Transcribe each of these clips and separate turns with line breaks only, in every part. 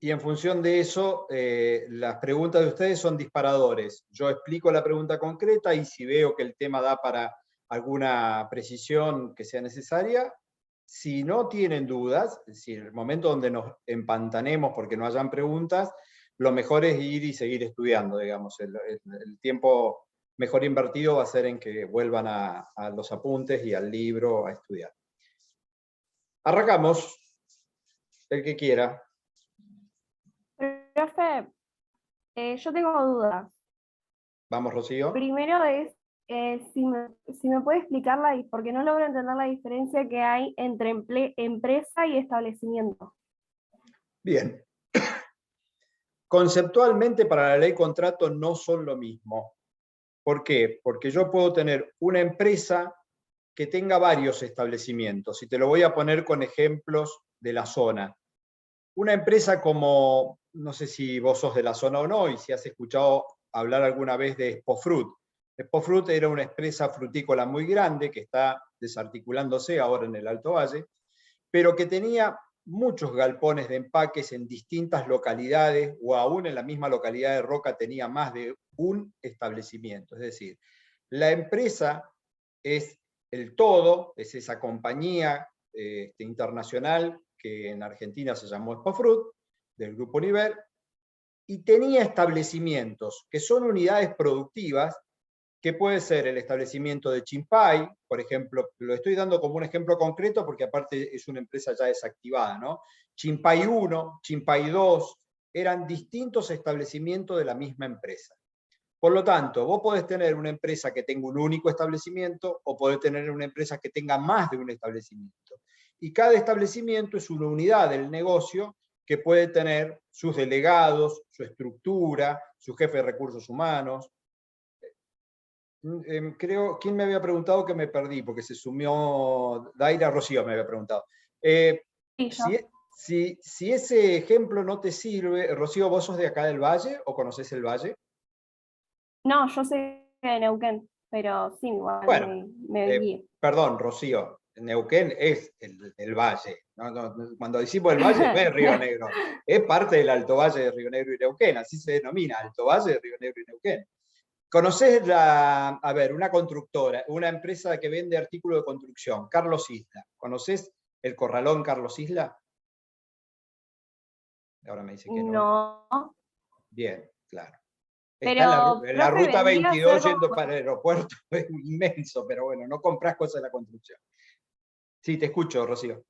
Y en función de eso, las preguntas de ustedes son disparadores. Yo explico la pregunta concreta y si veo que el tema da para alguna precisión que sea necesaria, si no tienen dudas, es decir, en el momento donde nos empantanemos porque no hayan preguntas, lo mejor es ir y seguir estudiando, digamos. El tiempo mejor invertido va a ser en que vuelvan a los apuntes y al libro a estudiar. Arrancamos, el que quiera.
Profe, yo tengo dudas.
Vamos, Rocío.
Primero es si me puede explicar porque no logro entender la diferencia que hay entre empresa y establecimiento.
Bien. Conceptualmente para la ley contrato no son lo mismo. ¿Por qué? Porque yo puedo tener una empresa que tenga varios establecimientos, y te lo voy a poner con ejemplos de la zona. Una empresa como, no sé si vos sos de la zona o no, y si has escuchado hablar alguna vez de Expofrut. Expofrut era una empresa frutícola muy grande que está desarticulándose ahora en el Alto Valle, pero que tenía muchos galpones de empaques en distintas localidades, o aún en la misma localidad de Roca tenía más de un establecimiento. Es decir, la empresa es el todo, es esa compañía internacional que en Argentina se llamó Expofrut, del Grupo Univer, y tenía establecimientos que son unidades productivas, que puede ser el establecimiento de Chimpay, por ejemplo, lo estoy dando como un ejemplo concreto porque aparte es una empresa ya desactivada, ¿no? Chimpay 1, Chimpay 2, eran distintos establecimientos de la misma empresa. Por lo tanto, vos podés tener una empresa que tenga un único establecimiento o podés tener una empresa que tenga más de un establecimiento. Y cada establecimiento es una unidad del negocio que puede tener sus delegados, su estructura, su jefe de recursos humanos. Creo, ¿quién me había preguntado? Que me perdí, porque se sumió Daira. Rocío me había preguntado. Si ese ejemplo no te sirve, Rocío, ¿vos sos de acá del Valle o conocés el Valle?
No, yo soy de Neuquén, pero sí, igual
Bueno,
me guío.
perdón, Rocío, Neuquén es el Valle. Cuando decimos el Valle no es Río Negro, es parte del Alto Valle de Río Negro y Neuquén, así se denomina, Alto Valle de Río Negro y Neuquén. ¿Conocés una constructora, una empresa que vende artículos de construcción, Carlos Isla? ¿Conocés el corralón Carlos Isla? Ahora me dice que no.
No.
Bien, claro. Está
Pero,
en la
profe,
ruta
vendría a
22
ser
yendo
como,
para el aeropuerto, es inmenso, pero bueno, no comprás cosas de la construcción. Sí, te escucho, Rocío.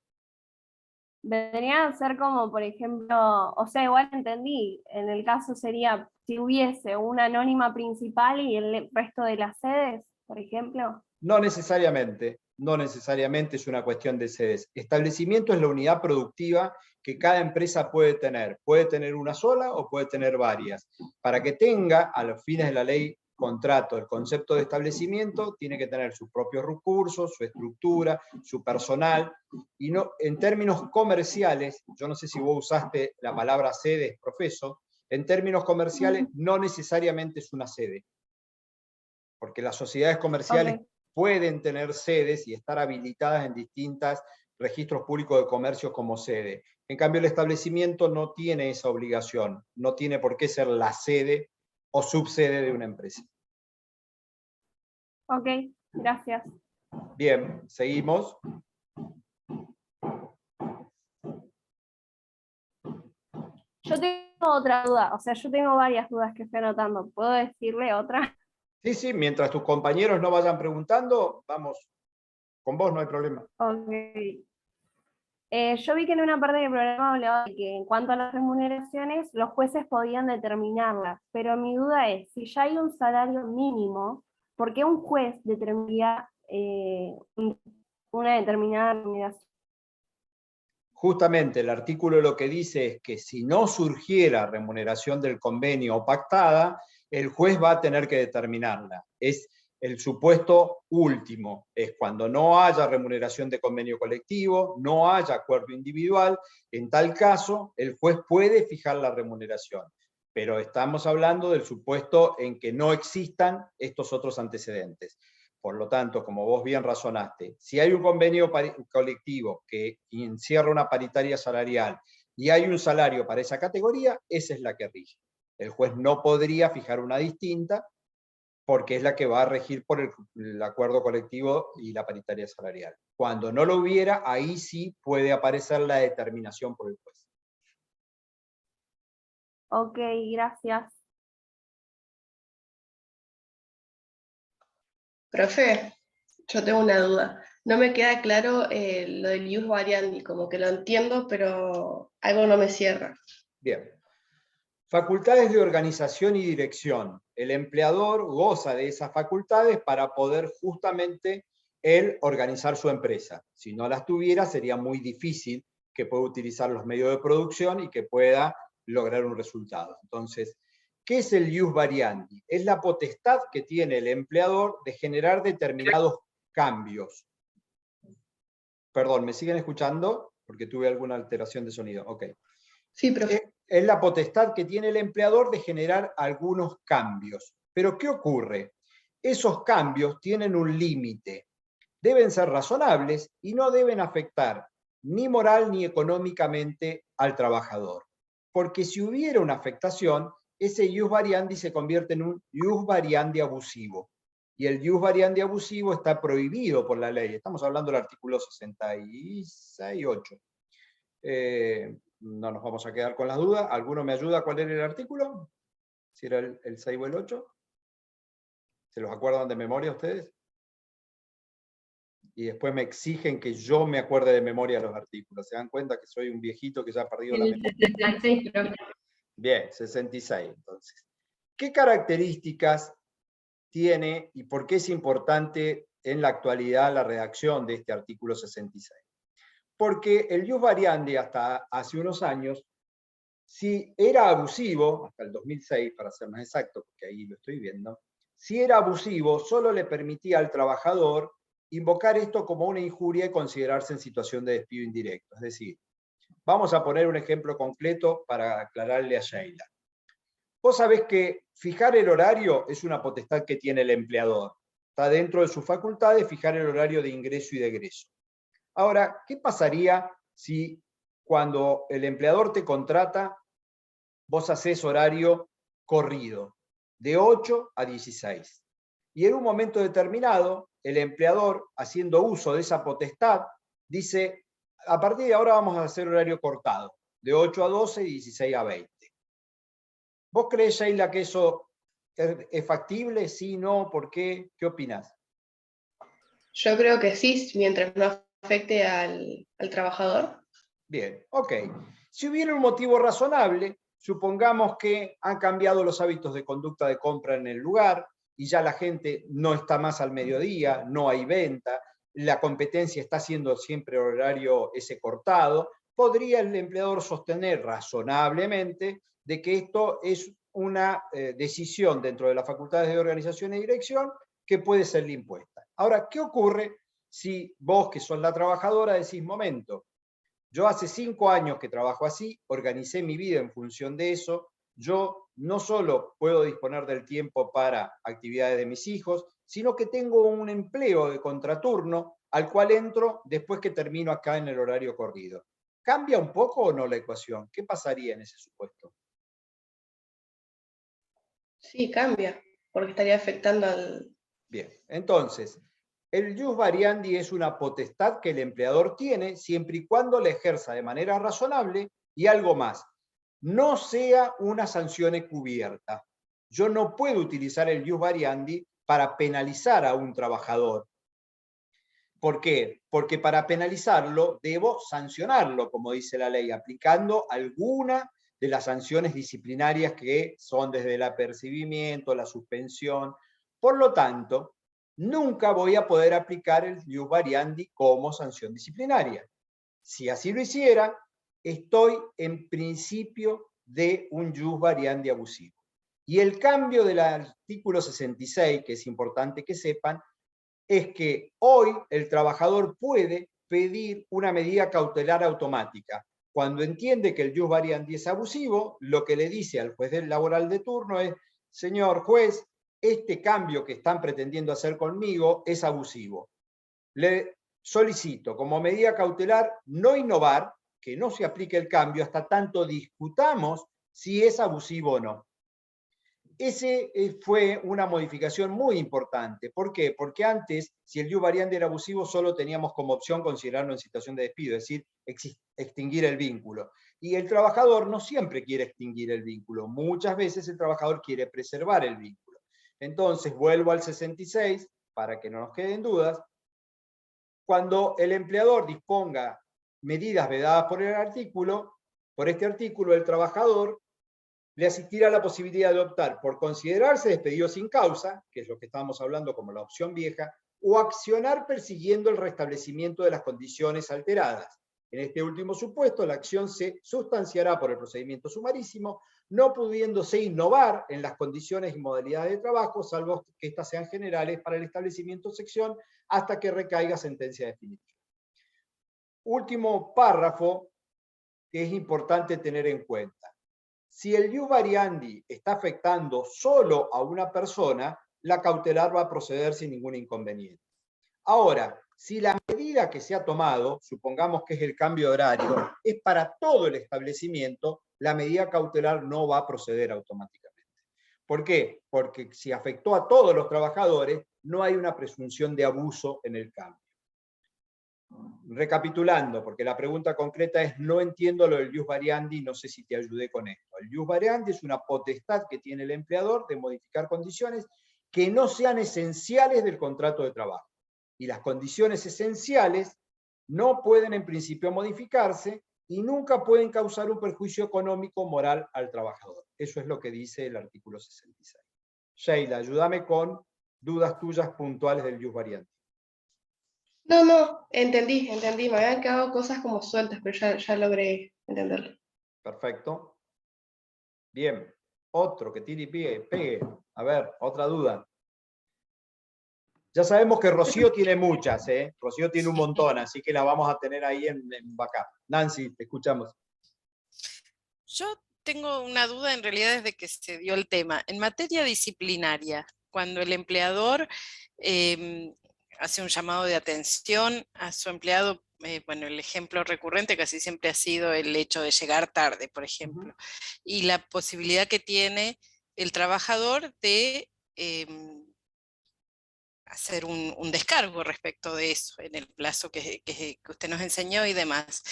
vendría a ser como, por ejemplo, o sea, igual entendí, en el caso sería si hubiese una anónima principal y el resto de las sedes, por ejemplo.
No necesariamente, no necesariamente es una cuestión de sedes. Establecimiento es la unidad productiva que cada empresa puede tener. Puede tener una sola o puede tener varias. Para que tenga, a los fines de la ley contrato, el concepto de establecimiento, tiene que tener sus propios recursos, su estructura, su personal, y no, en términos comerciales, yo no sé si vos usaste la palabra sede, profeso, en términos comerciales no necesariamente es una sede, porque las sociedades comerciales pueden tener sedes y estar habilitadas en distintos registros públicos de comercio como sede. En cambio, el establecimiento no tiene esa obligación, no tiene por qué ser la sede o subsede de una empresa.
Ok, gracias.
Bien, seguimos.
Yo tengo otra duda, o sea, yo tengo varias dudas que estoy anotando. ¿Puedo decirle otra?
Sí, sí, mientras tus compañeros no vayan preguntando, vamos, con vos no hay problema.
Ok. Yo vi que en una parte del programa hablaba de que en cuanto a las remuneraciones, los jueces podían determinarlas, pero mi duda es, si ya hay un salario mínimo, ¿por qué un juez determinaría una determinada remuneración?
Justamente el artículo lo que dice es que si no surgiera remuneración del convenio o pactada, el juez va a tener que determinarla. Es el supuesto último, es cuando no haya remuneración de convenio colectivo, no haya acuerdo individual, en tal caso el juez puede fijar la remuneración. Pero estamos hablando del supuesto en que no existan estos otros antecedentes. Por lo tanto, como vos bien razonaste, si hay un convenio colectivo que encierra una paritaria salarial y hay un salario para esa categoría, esa es la que rige. El juez no podría fijar una distinta, porque es la que va a regir por el acuerdo colectivo y la paritaria salarial. Cuando no lo hubiera, ahí sí puede aparecer la determinación por el juez.
Ok, gracias.
Profe, yo tengo una duda. No me queda claro lo del ius variandi, como que lo entiendo, pero algo no me cierra.
Bien. Facultades de organización y dirección. El empleador goza de esas facultades para poder justamente él organizar su empresa. Si no las tuviera, sería muy difícil que pueda utilizar los medios de producción y que pueda lograr un resultado. Entonces, ¿qué es el ius variandi? Es la potestad que tiene el empleador de generar determinados cambios. Perdón, ¿me siguen escuchando? Porque tuve alguna alteración de sonido. Ok.
Sí, profe.
Es la potestad que tiene el empleador de generar algunos cambios. Pero ¿qué ocurre? Esos cambios tienen un límite. Deben ser razonables y no deben afectar ni moral ni económicamente al trabajador. Porque si hubiera una afectación, ese ius variandi se convierte en un ius variandi abusivo. Y el ius variandi abusivo está prohibido por la ley. Estamos hablando del artículo 66.8. No nos vamos a quedar con las dudas. ¿Alguno me ayuda cuál era el artículo? Si era el 6 o el 8. ¿Se los acuerdan de memoria ustedes? Y después me exigen que yo me acuerde de memoria los artículos. ¿Se dan cuenta que soy un viejito que ya ha perdido la memoria?
66, profe.
Bien, 66 entonces. ¿Qué características tiene y por qué es importante en la actualidad la redacción de este artículo 66? Porque el ius variandi hasta hace unos años, si era abusivo, hasta el 2006 para ser más exacto, porque ahí lo estoy viendo, si era abusivo solo le permitía al trabajador invocar esto como una injuria y considerarse en situación de despido indirecto. Es decir, vamos a poner un ejemplo concreto para aclararle a Sheila. Vos sabés que fijar el horario es una potestad que tiene el empleador. Está dentro de su facultad de fijar el horario de ingreso y de egreso. Ahora, ¿qué pasaría si cuando el empleador te contrata, vos hacés horario corrido, de 8 a 16? Y en un momento determinado, el empleador, haciendo uso de esa potestad, dice, a partir de ahora vamos a hacer horario cortado, de 8 a 12 y 16 a 20. ¿Vos crees, Sheila, que eso es factible? ¿Sí, no? ¿Por qué? ¿Qué opinás?
Yo creo que sí, mientras no afecte al trabajador.
Bien, ok. Si hubiera un motivo razonable, supongamos que han cambiado los hábitos de conducta de compra en el lugar y ya la gente no está más al mediodía, no hay venta, la competencia está haciendo siempre horario ese cortado, podría el empleador sostener razonablemente de que esto es una decisión dentro de las facultades de organización y dirección que puede serle impuesta. Ahora, ¿qué ocurre si vos, que sos la trabajadora, decís, momento, yo hace 5 años que trabajo así, organicé mi vida en función de eso, yo no solo puedo disponer del tiempo para actividades de mis hijos, sino que tengo un empleo de contraturno al cual entro después que termino acá en el horario corrido. ¿Cambia un poco o no la ecuación? ¿Qué pasaría en ese supuesto?
Sí, cambia, porque estaría afectando al...
Bien, entonces, el ius variandi es una potestad que el empleador tiene siempre y cuando la ejerza de manera razonable y algo más, no sea una sanción encubierta. Yo no puedo utilizar el ius variandi para penalizar a un trabajador. ¿Por qué? Porque para penalizarlo debo sancionarlo, como dice la ley, aplicando alguna de las sanciones disciplinarias que son desde el apercibimiento, la suspensión. Por lo tanto, nunca voy a poder aplicar el ius variandi como sanción disciplinaria. Si así lo hiciera, estoy en principio de un ius variandi abusivo. Y el cambio del artículo 66, que es importante que sepan, es que hoy el trabajador puede pedir una medida cautelar automática. Cuando entiende que el ius variandi es abusivo, lo que le dice al juez del laboral de turno es, señor juez, este cambio que están pretendiendo hacer conmigo es abusivo. Le solicito como medida cautelar no innovar, que no se aplique el cambio hasta tanto discutamos si es abusivo o no. Ese fue una modificación muy importante. ¿Por qué? Porque antes, si el ius variandi era abusivo, solo teníamos como opción considerarlo en situación de despido, es decir, extinguir el vínculo. Y el trabajador no siempre quiere extinguir el vínculo. Muchas veces el trabajador quiere preservar el vínculo. Entonces, vuelvo al 66, para que no nos queden dudas. Cuando el empleador disponga medidas vedadas por este artículo, el trabajador le asistirá la posibilidad de optar por considerarse despedido sin causa, que es lo que estábamos hablando como la opción vieja, o accionar persiguiendo el restablecimiento de las condiciones alteradas. En este último supuesto, la acción se sustanciará por el procedimiento sumarísimo, no pudiéndose innovar en las condiciones y modalidades de trabajo, salvo que éstas sean generales para el establecimiento o sección, hasta que recaiga sentencia definitiva. Último párrafo que es importante tener en cuenta. Si el ius variandi está afectando solo a una persona, la cautelar va a proceder sin ningún inconveniente. Ahora, si la medida que se ha tomado, supongamos que es el cambio de horario, es para todo el establecimiento, la medida cautelar no va a proceder automáticamente. ¿Por qué? Porque si afectó a todos los trabajadores, no hay una presunción de abuso en el cambio. Recapitulando, porque la pregunta concreta es, no entiendo lo del ius variandi, no sé si te ayudé con esto. El ius variandi es una potestad que tiene el empleador de modificar condiciones que no sean esenciales del contrato de trabajo. Y las condiciones esenciales no pueden en principio modificarse y nunca pueden causar un perjuicio económico o moral al trabajador. Eso es lo que dice el artículo 66. Sheila, ayúdame con dudas tuyas puntuales del ius variandi.
No, entendí, me habían quedado cosas como sueltas, pero ya logré entenderlo.
Perfecto. Bien, otro que tire y pegue. A ver, otra duda. Ya sabemos que Rocío tiene muchas, ¿eh? Rocío tiene un montón, así que la vamos a tener ahí en backup. Nancy, te escuchamos.
Yo tengo una duda en realidad desde que se dio el tema. En materia disciplinaria, cuando el empleador hace un llamado de atención a su empleado, bueno, el ejemplo recurrente casi siempre ha sido el hecho de llegar tarde, por ejemplo, y la posibilidad que tiene el trabajador de hacer un descargo respecto de eso, en el plazo que usted nos enseñó y demás.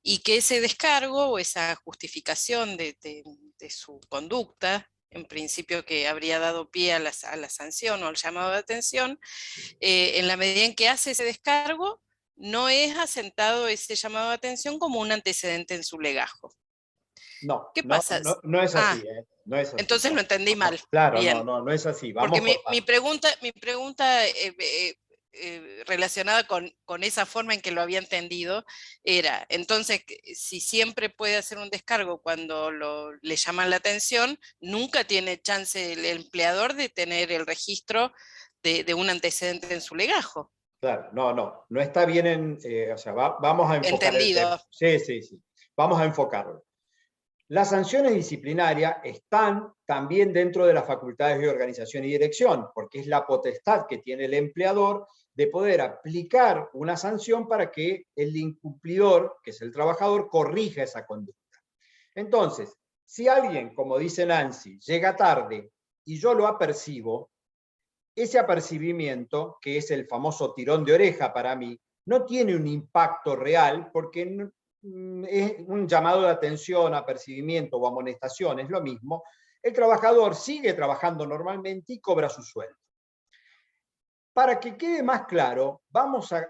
Y que ese descargo o esa justificación de su conducta, en principio que habría dado pie a la sanción o al llamado de atención, en la medida en que hace ese descargo, no es asentado ese llamado de atención como un antecedente en su legajo.
No,
¿Qué pasa?
No es así, no es así.
Entonces lo entendí mal.
Claro,
Bien.
no es así. Vamos.
Porque mi pregunta relacionada con esa forma en que lo había entendido era, entonces, si siempre puede hacer un descargo cuando le llaman la atención, nunca tiene chance el empleador de tener el registro de un antecedente en su legajo.
Claro, no está bien o sea, vamos a enfocar
entendido.
el tema. Sí. Vamos a enfocarlo. Las sanciones disciplinarias están también dentro de las facultades de organización y dirección, porque es la potestad que tiene el empleador de poder aplicar una sanción para que el incumplidor, que es el trabajador, corrija esa conducta. Entonces, si alguien, como dice Nancy, llega tarde y yo lo apercibo, ese apercibimiento, que es el famoso tirón de oreja para mí, no tiene un impacto real porque es un llamado de atención, apercibimiento o amonestación, es lo mismo. El trabajador sigue trabajando normalmente y cobra su sueldo. Para que quede más claro, vamos a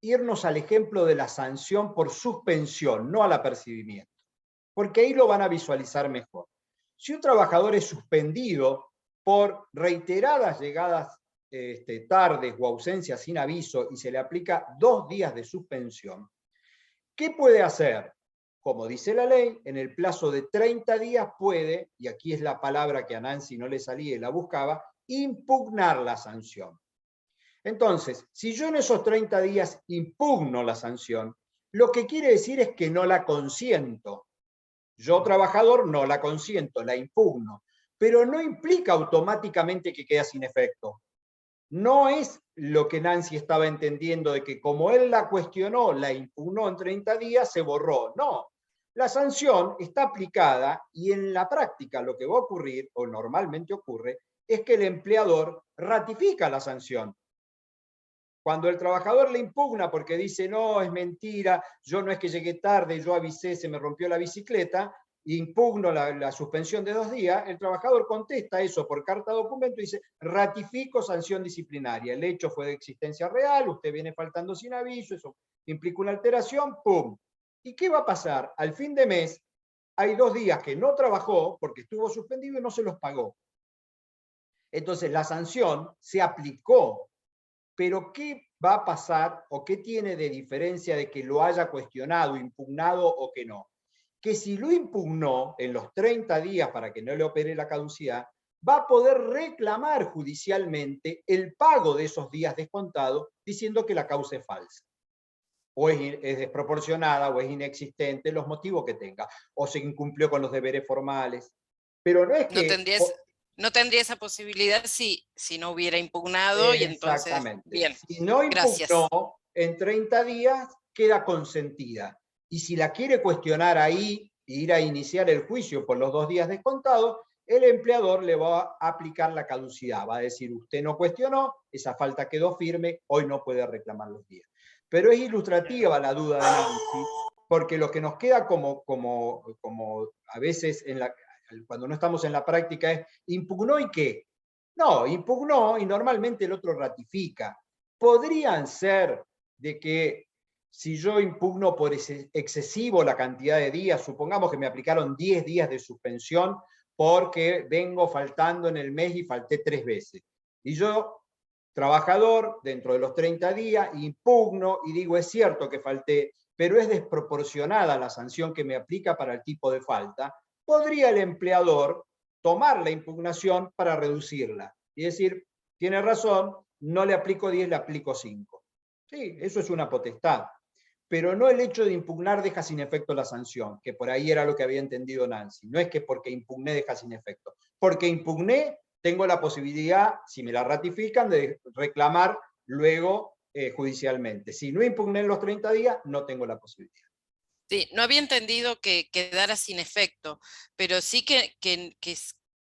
irnos al ejemplo de la sanción por suspensión, no al apercibimiento, porque ahí lo van a visualizar mejor. Si un trabajador es suspendido por reiteradas llegadas tardes o ausencias sin aviso y se le aplica 2 días de suspensión, ¿qué puede hacer? Como dice la ley, en el plazo de 30 días puede, y aquí es la palabra que a Nancy no le salía y la buscaba, impugnar la sanción. Entonces, si yo en esos 30 días impugno la sanción, lo que quiere decir es que no la consiento. Yo, trabajador, no la consiento, la impugno, pero no implica automáticamente que queda sin efecto. No es lo que Nancy estaba entendiendo de que como él la cuestionó, la impugnó en 30 días, se borró. No, la sanción está aplicada y en la práctica lo que va a ocurrir, o normalmente ocurre, es que el empleador ratifica la sanción. Cuando el trabajador le impugna porque dice, no, es mentira, yo no es que llegué tarde, yo avisé, se me rompió la bicicleta, impugno la suspensión de 2 días, el trabajador contesta eso por carta documento y dice, ratifico sanción disciplinaria, el hecho fue de existencia real, usted viene faltando sin aviso, eso implica una alteración, ¡pum! ¿Y qué va a pasar? Al fin de mes hay 2 días que no trabajó porque estuvo suspendido y no se los pagó. Entonces la sanción se aplicó. Pero ¿qué va a pasar o qué tiene de diferencia de que lo haya cuestionado, impugnado o que no? Que si lo impugnó en los 30 días para que no le opere la caducidad, va a poder reclamar judicialmente el pago de esos días descontados diciendo que la causa es falsa. O es desproporcionada, o es inexistente, los motivos que tenga. O se incumplió con los deberes formales. Pero no es que...
No tendría esa posibilidad si no hubiera impugnado y entonces,
exactamente.
bien,
Si no impugnó,
gracias.
en 30 días queda consentida. Y si la quiere cuestionar ahí e ir a iniciar el juicio por los 2 días descontados, el empleador le va a aplicar la caducidad. Va a decir, usted no cuestionó, esa falta quedó firme, hoy no puede reclamar los días. Pero es ilustrativa la duda de Nancy, porque lo que nos queda como a veces cuando no estamos en la práctica es, ¿impugnó y qué? No, impugnó y normalmente el otro ratifica. Podrían ser de que si yo impugno por excesivo la cantidad de días, supongamos que me aplicaron 10 días de suspensión porque vengo faltando en el mes y falté 3 veces. Y yo, trabajador, dentro de los 30 días, impugno y digo, es cierto que falté, pero es desproporcionada la sanción que me aplica para el tipo de falta. Podría el empleador tomar la impugnación para reducirla y decir, tiene razón, no le aplico 10, le aplico 5. Sí, eso es una potestad, pero no el hecho de impugnar deja sin efecto la sanción, que por ahí era lo que había entendido Nancy. No es que porque impugné deja sin efecto. Porque impugné, tengo la posibilidad, si me la ratifican, de reclamar luego judicialmente. Si no impugné en los 30 días, no tengo la posibilidad.
Sí, no había entendido que quedara sin efecto, pero sí que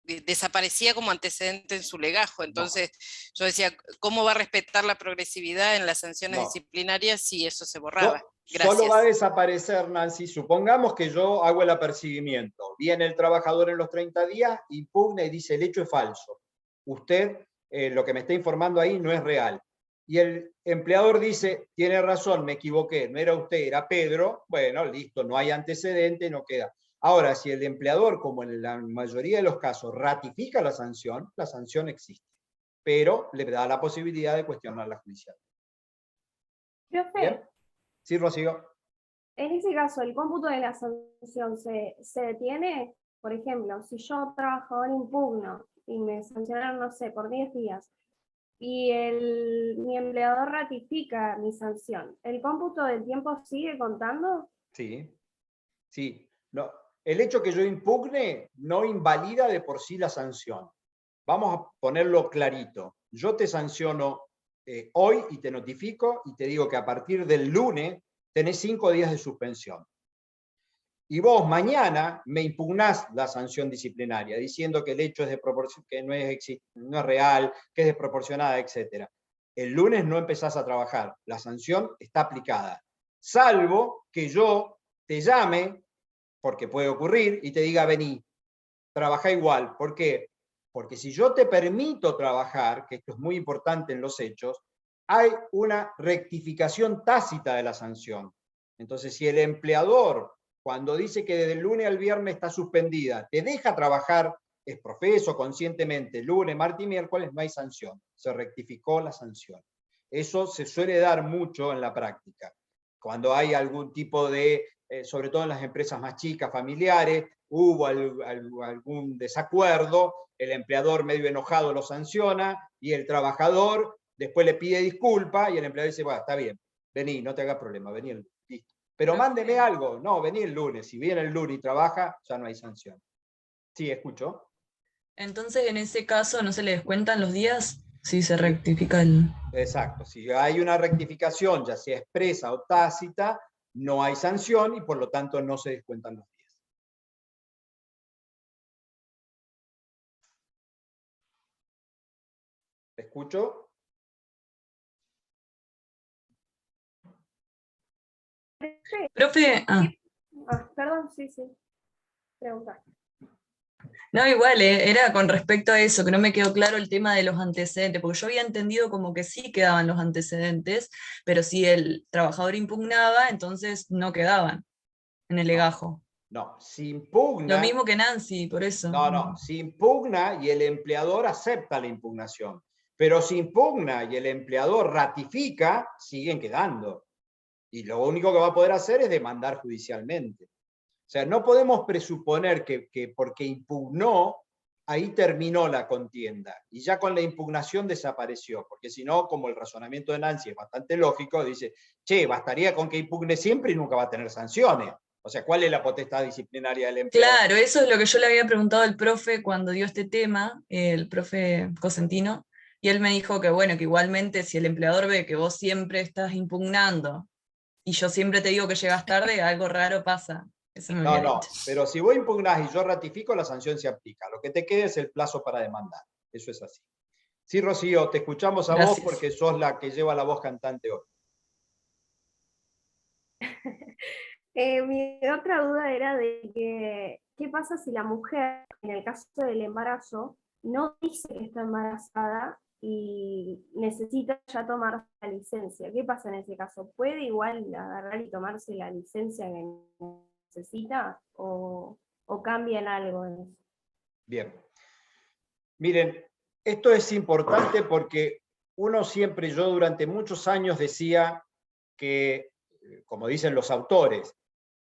desaparecía como antecedente en su legajo. Entonces yo decía, ¿cómo va a respetar la progresividad en las sanciones disciplinarias si eso se borraba? Gracias.
Solo va a desaparecer, Nancy. Supongamos que yo hago el apercibimiento. Viene el trabajador en los 30 días, impugna y dice, el hecho es falso. Usted, lo que me está informando ahí no es real. Y el empleador dice, tiene razón, me equivoqué, no era usted, era Pedro. Bueno, listo, no hay antecedente, no queda. Ahora, si el empleador, como en la mayoría de los casos, ratifica la sanción existe, pero le da la posibilidad de cuestionarla judicial.
Profe,
¿Bien? Sí, Rocío.
en ese caso, ¿el cómputo de la sanción se detiene? Por ejemplo, si yo, trabajador, impugno y me sancionaron, no sé, por 10 días, y mi empleador ratifica mi sanción, ¿el cómputo del tiempo sigue contando?
Sí, sí. No, el hecho que yo impugne no invalida de por sí la sanción. Vamos a ponerlo clarito. Yo te sanciono hoy y te notifico y te digo que a partir del lunes tenés 5 días de suspensión. Y vos mañana me impugnás la sanción disciplinaria, diciendo que el hecho es que no es real, que es desproporcionada, etc. El lunes no empezás a trabajar, la sanción está aplicada. Salvo que yo te llame, porque puede ocurrir, y te diga, vení, trabajá igual. ¿Por qué? Porque si yo te permito trabajar, que esto es muy importante en los hechos, hay una rectificación tácita de la sanción. Entonces, si el empleador, cuando dice que desde el lunes al viernes está suspendida, te deja trabajar, es profeso, conscientemente, lunes, martes y miércoles, no hay sanción. Se rectificó la sanción. Eso se suele dar mucho en la práctica. Cuando hay algún tipo de, sobre todo en las empresas más chicas, familiares, hubo algún desacuerdo, el empleador medio enojado lo sanciona y el trabajador después le pide disculpas y el empleador dice, bueno, está bien, vení, no te hagas problema, vení el lunes, listo. Pero mándeme algo, no, vení el lunes, si viene el lunes y trabaja, ya no hay sanción. Sí, escucho.
Entonces, en ese caso, ¿no se le descuentan los días? Sí, se rectifica el...
Exacto, si hay una rectificación, ya sea expresa o tácita, no hay sanción y por lo tanto no se descuentan los días. ¿Te escucho?
Profe,
Perdón, sí, pregunta.
no, igual, era con respecto a eso, que no me quedó claro el tema de los antecedentes, porque yo había entendido como que sí quedaban los antecedentes, pero si el trabajador impugnaba, entonces no quedaban en el legajo.
No, si impugna...
Lo mismo que Nancy, por eso.
No, si impugna y el empleador acepta la impugnación. Pero si impugna y el empleador ratifica, siguen quedando. Y lo único que va a poder hacer es demandar judicialmente. O sea, no podemos presuponer que porque impugnó, ahí terminó la contienda. Y ya con la impugnación desapareció. Porque si no, como el razonamiento de Nancy es bastante lógico, dice, che, bastaría con que impugne siempre y nunca va a tener sanciones. O sea, ¿cuál es la potestad disciplinaria del empleador?
Claro, eso es lo que yo le había preguntado al profe cuando dio este tema, el profe Cosentino, y él me dijo que bueno, que igualmente si el empleador ve que vos siempre estás impugnando y yo siempre te digo que llegas tarde, algo raro pasa. Eso me había dicho.
Pero si vos impugnás y yo ratifico, la sanción se aplica. Lo que te queda es el plazo para demandar. Eso es así. Sí, Rocío, te escuchamos a
Gracias.
vos porque sos la que lleva la voz cantante hoy.
Mi otra duda era de que, ¿qué pasa si la mujer, en el caso del embarazo, no dice que está embarazada y necesita ya tomar la licencia? ¿Qué pasa en ese caso? ¿Puede igual agarrar y tomarse la licencia que necesita o cambia en algo en eso?
Bien. Miren, esto es importante porque uno siempre, yo durante muchos años decía que, como dicen los autores,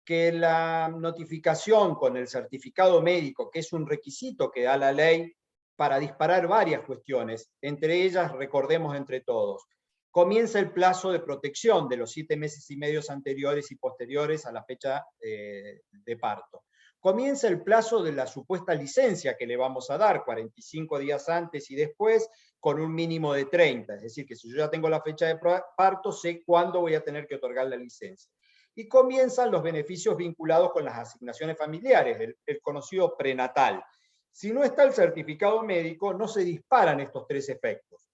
que la notificación con el certificado médico, que es un requisito que da la ley para disparar varias cuestiones, entre ellas, recordemos entre todos, comienza el plazo de protección de los 7 meses y medio anteriores y posteriores a la fecha de parto. Comienza el plazo de la supuesta licencia que le vamos a dar, 45 días antes y después, con un mínimo de 30. Es decir, que si yo ya tengo la fecha de parto, sé cuándo voy a tener que otorgar la licencia. Y comienzan los beneficios vinculados con las asignaciones familiares, el conocido prenatal. Si no está el certificado médico, no se disparan estos 3 efectos.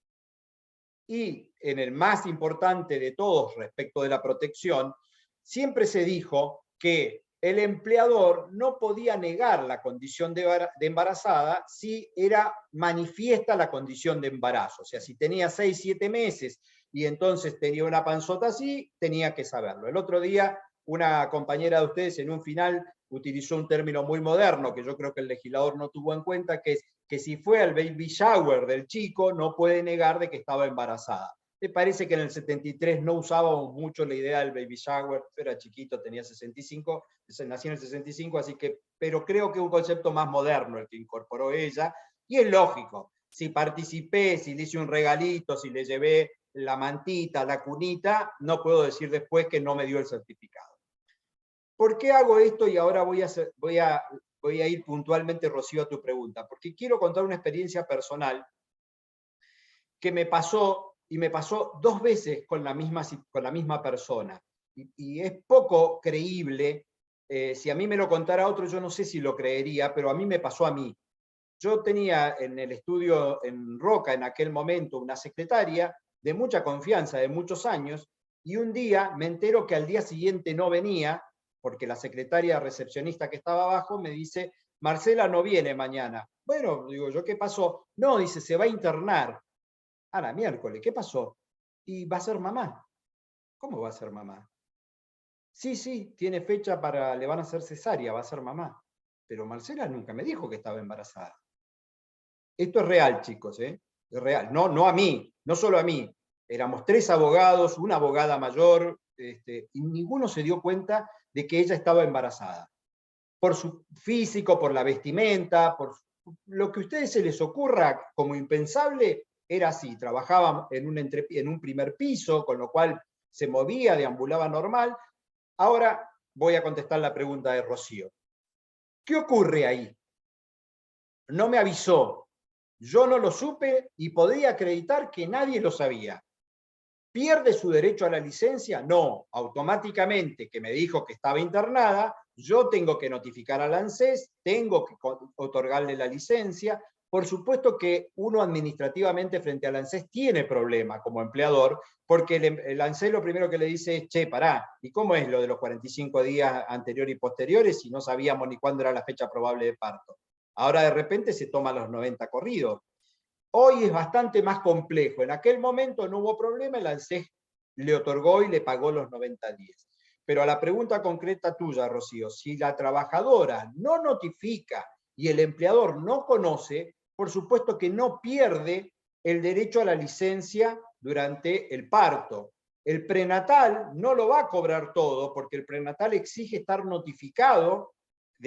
Y en el más importante de todos respecto de la protección, siempre se dijo que el empleador no podía negar la condición de embarazada si era manifiesta la condición de embarazo. O sea, si tenía 6, 7 meses y entonces tenía una panzota así, tenía que saberlo. El otro día, una compañera de ustedes en un final utilizó un término muy moderno que yo creo que el legislador no tuvo en cuenta, que es que si fue al baby shower del chico, no puede negar de que estaba embarazada. Me parece que en el 73 no usábamos mucho la idea del baby shower, yo era chiquito, tenía 65, nací en el 65, así que, pero creo que es un concepto más moderno el que incorporó ella, y es lógico, si participé, si le hice un regalito, si le llevé la mantita, la cunita, no puedo decir después que no me dio el certificado. ¿Por qué hago esto? Y ahora voy a ir puntualmente, Rocío, a tu pregunta, porque quiero contar una experiencia personal que me pasó, y me pasó 2 veces con la misma persona. Y es poco creíble, si a mí me lo contara otro, yo no sé si lo creería, pero a mí me pasó a mí. Yo tenía en el estudio en Roca, en aquel momento, una secretaria de mucha confianza, de muchos años, y un día me entero que al día siguiente no venía, porque la secretaria recepcionista que estaba abajo me dice, Marcela no viene mañana. Bueno, digo yo, ¿qué pasó? No, dice, se va a internar. A la miércoles, ¿qué pasó? Y va a ser mamá. ¿Cómo va a ser mamá? Sí, tiene fecha le van a hacer cesárea, va a ser mamá. Pero Marcela nunca me dijo que estaba embarazada. Esto es real, chicos, ¿eh? Es real. No a mí, no solo a mí. Éramos 3 abogados, una abogada mayor, y ninguno se dio cuenta de que ella estaba embarazada. Por su físico, por la vestimenta, por lo que a ustedes se les ocurra como impensable, era así. Trabajaba en un primer piso, con lo cual se movía, deambulaba normal. Ahora voy a contestar la pregunta de Rocío. ¿Qué ocurre ahí? No me avisó, Yo no lo supe y podía acreditar que nadie lo sabía. ¿Pierde su derecho a la licencia? No, automáticamente que me dijo que estaba internada, yo tengo que notificar al ANSES, tengo que otorgarle la licencia. Por supuesto que uno administrativamente frente al ANSES tiene problema como empleador, porque el ANSES lo primero que le dice es, che, pará, ¿y cómo es lo de los 45 días anteriores y posteriores si no sabíamos ni cuándo era la fecha probable de parto? Ahora de repente se toman los 90 corridos. Hoy es bastante más complejo. En aquel momento no hubo problema, el ANSES le otorgó y le pagó los 90 días. Pero a la pregunta concreta tuya, Rocío, si la trabajadora no notifica y el empleador no conoce, por supuesto que no pierde el derecho a la licencia durante el parto. El prenatal no lo va a cobrar todo, porque el prenatal exige estar notificado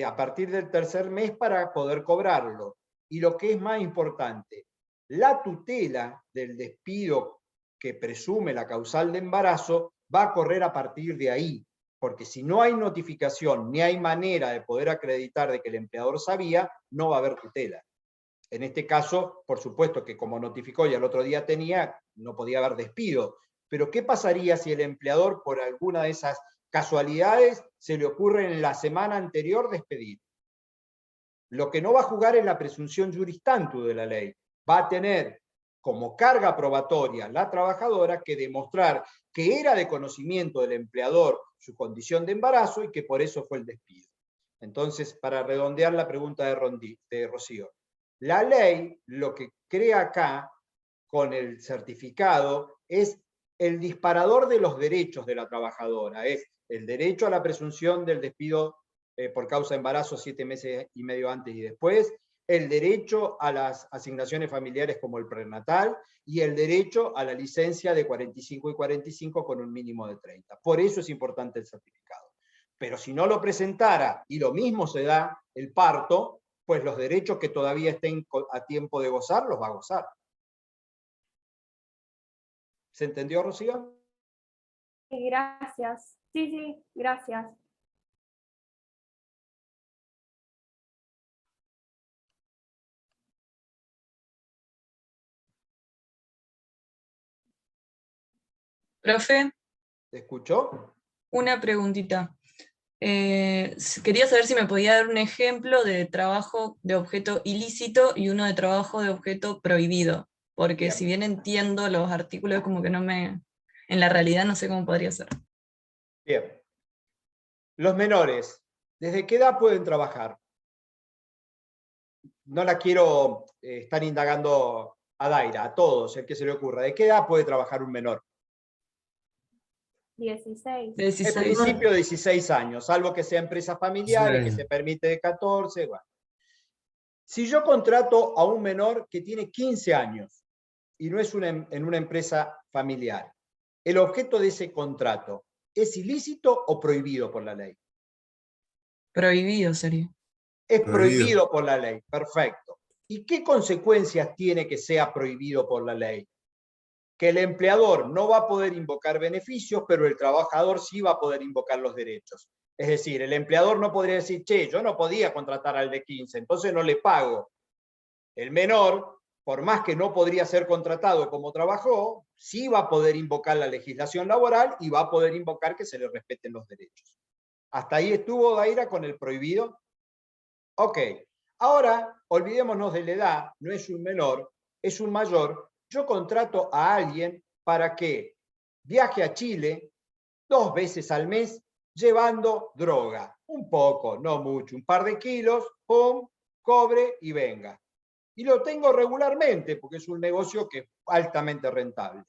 a partir del tercer mes para poder cobrarlo. Y lo que es más importante, la tutela del despido que presume la causal de embarazo va a correr a partir de ahí, porque si no hay notificación ni hay manera de poder acreditar de que el empleador sabía, no va a haber tutela. En este caso, por supuesto que como notificó y al otro día tenía, no podía haber despido. Pero ¿qué pasaría si el empleador, por alguna de esas casualidades, se le ocurre en la semana anterior despedir? Lo que no va a jugar es la presunción juris tanto de la ley. Va a tener como carga probatoria la trabajadora que demostrar que era de conocimiento del empleador su condición de embarazo y que por eso fue el despido. Entonces, para redondear la pregunta de Rocío, la ley lo que crea acá con el certificado es el disparador de los derechos de la trabajadora, es el derecho a la presunción del despido por causa de embarazo 7 meses y medio antes y después, el derecho a las asignaciones familiares como el prenatal y el derecho a la licencia de 45 y 45 con un mínimo de 30. Por eso es importante el certificado. Pero si no lo presentara y lo mismo se da el parto, pues los derechos que todavía estén a tiempo de gozar, los va a gozar. ¿Se entendió, Rocío?
Sí, gracias. Sí, gracias.
Profe,
¿Te escuchó?
una preguntita. Quería saber si me podía dar un ejemplo de trabajo de objeto ilícito y uno de trabajo de objeto prohibido, porque
Bien.
si bien entiendo los artículos, como que en la realidad no sé cómo podría ser.
Bien. Los menores, ¿desde qué edad pueden trabajar? No la quiero estar indagando a Daira, a todos, el que se le ocurra. ¿De qué edad puede trabajar un menor?
16.
De
En
16.
principio 16 años, salvo que sea empresa familiar y que
Sí.
se permite de 14. Bueno. Si yo contrato a un menor que tiene 15 años y no es en una empresa familiar, ¿el objeto de ese contrato es ilícito o prohibido por la ley?
Prohibido sería.
Es
Prohibido.
prohibido por la ley, perfecto. ¿Y qué consecuencias tiene que sea prohibido por la ley? Que el empleador no va a poder invocar beneficios, pero el trabajador sí va a poder invocar los derechos. Es decir, el empleador no podría decir, che, yo no podía contratar al de 15, entonces no le pago. El menor, por más que no podría ser contratado como trabajó, sí va a poder invocar la legislación laboral y va a poder invocar que se le respeten los derechos. ¿Hasta ahí estuvo Daira con el prohibido? Ok. Ahora, olvidémonos de la edad, no es un menor, es un mayor. Yo contrato a alguien para que viaje a Chile 2 veces al mes llevando droga. Un poco, no mucho, un par de kilos, pum, cobre y venga. Y lo tengo regularmente porque es un negocio que es altamente rentable.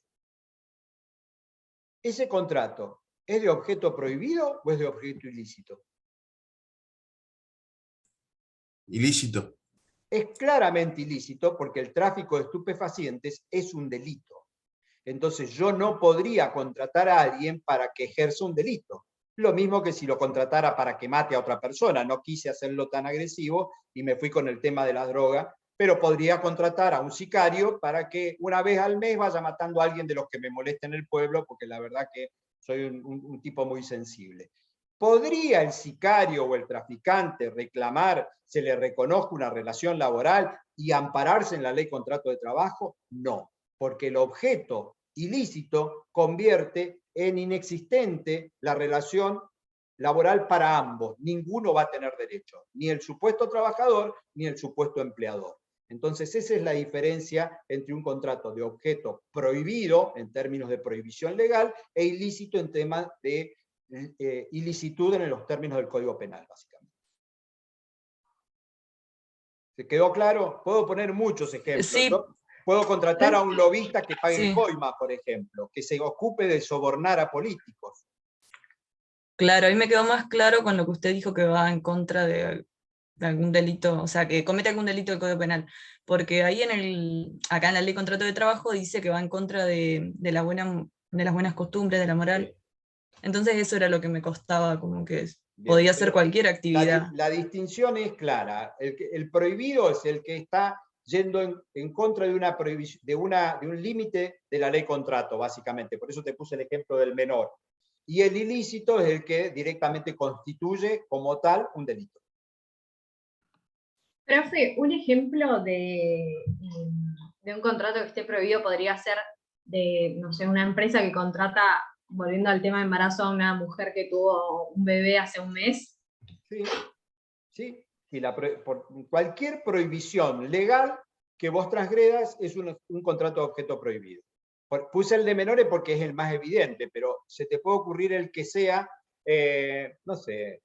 ¿Ese contrato es de objeto prohibido o es de objeto ilícito?
Ilícito.
Es claramente ilícito porque el tráfico de estupefacientes es un delito. Entonces yo no podría contratar a alguien para que ejerza un delito. Lo mismo que si lo contratara para que mate a otra persona. No quise hacerlo tan agresivo y me fui con el tema de las drogas, pero podría contratar a un sicario para que una vez al mes vaya matando a alguien de los que me molesta en el pueblo, porque la verdad que soy un tipo muy sensible. ¿Podría el sicario o el traficante reclamar, se le reconozca una relación laboral y ampararse en la ley contrato de trabajo? No, porque el objeto ilícito convierte en inexistente la relación laboral para ambos. Ninguno va a tener derecho, ni el supuesto trabajador ni el supuesto empleador. Entonces, esa es la diferencia entre un contrato de objeto prohibido, en términos de prohibición legal, e ilícito en temas de ilicitud en los términos del Código Penal, básicamente. ¿Se quedó claro? Puedo poner muchos ejemplos.
Sí.
Yo puedo contratar a un lobista que pague
Sí.
coima, por ejemplo, que se ocupe de sobornar a políticos.
Claro, a mí me quedó más claro con lo que usted dijo que va en contra de algún delito, o sea, que comete algún delito del Código Penal, porque ahí acá en la ley contrato de trabajo dice que va en contra de las buenas costumbres, de la moral. Entonces eso era lo que me costaba, como que
Bien,
podía ser
pero
cualquier actividad.
la distinción es clara. El prohibido es el que está yendo en contra de un límite de la ley contrato, básicamente. Por eso te puse el ejemplo del menor. Y el ilícito es el que directamente constituye como tal un delito.
Profe, un ejemplo de un contrato que esté prohibido podría ser de, no sé, una empresa que contrata, volviendo al tema de embarazo, a una mujer que tuvo un bebé hace un mes.
Sí, sí. Y por cualquier prohibición legal que vos transgredas es un contrato de objeto prohibido. Puse el de menores porque es el más evidente, pero se te puede ocurrir el que sea, no sé,